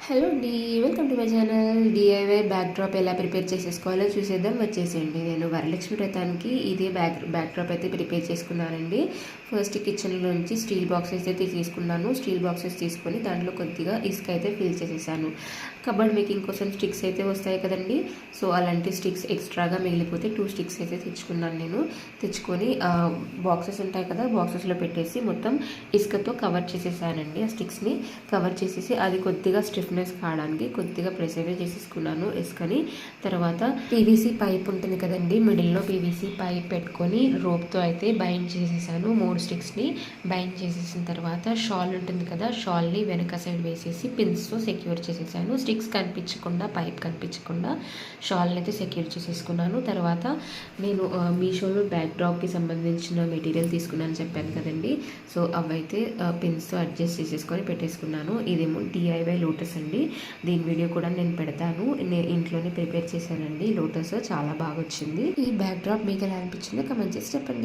Hello అండి, welcome to my channel. DIY back drop ఎలా prepare చేసేసుకోవాలో చూసేద్దాం. వచ్చేసేయండి. నేను వరలక్ష్మి వ్రతానికి ఇదే బ్యాక్ డ్రాప్ అయితే ప్రిపేర్ చేసుకున్నానండి. ఫస్ట్ కిచెన్లోంచి స్టీల్ బాక్సెస్ అయితే తీసుకున్నాను. స్టీల్ బాక్సెస్ తీసుకొని దాంట్లో కొద్దిగా ఇసుక అయితే ఫిల్ చేసేసాను. కబర్డ్ మేకింగ్ కోసం స్టిక్స్ అయితే వస్తాయి కదండి. సో అలాంటి స్టిక్స్ ఎక్స్ట్రాగా మిగిలిపోతే 2 స్టిక్స్ అయితే తెచ్చుకున్నాను. నేను తెచ్చుకొని బాక్సెస్ ఉంటాయి కదా, బాక్సెస్లో పెట్టేసి మొత్తం ఇసుకతో కవర్ చేసేసానండి. ఆ స్టిక్స్ని కవర్ చేసేసి అది కొద్దిగా స్టిఫ్నెస్ కావడానికి కొద్దిగా ప్రెస్ అయితే చేసేసుకున్నాను ఇసుకని. తర్వాత పీవీసీ పైప్ ఉంటుంది కదండి, మిడిల్లో పీవీసీ పైప్ పెట్టుకొని రోప్తో అయితే బైండ్ చేసేసాను. 3 స్టిక్స్ని బైండ్ చేసేసిన తర్వాత షాల్ ఉంటుంది కదా, షాల్ని వెనక సైడ్ వేసేసి పిన్స్తో సెక్యూర్ చేసేసాను. స్టిక్స్ కనిపించకుండా, పైప్ కనిపించకుండా షాల్ని అయితే సెక్యూర్ చేసేసుకున్నాను. తర్వాత నేను మీషోలో బ్యాక్ డ్రాప్కి సంబంధించిన మెటీరియల్ తీసుకున్నాను చెప్పాను కదండి. సో అవైతే పిన్స్తో అడ్జస్ట్ చేసేసుకొని పెట్టేసుకున్నాను. ఇదేమో డిఐవై లోటస్ అండి. దీని వీడియో కూడా నేను పెడతాను. నేను ఇంట్లోనే ప్రిపేర్ చేశానండి. లోటస్ చాలా బాగా వచ్చింది. ఈ బ్యాక్ డ్రాప్ మీకు ఎలా అనిపించిందో కమెంట్ చేసి చెప్పండి.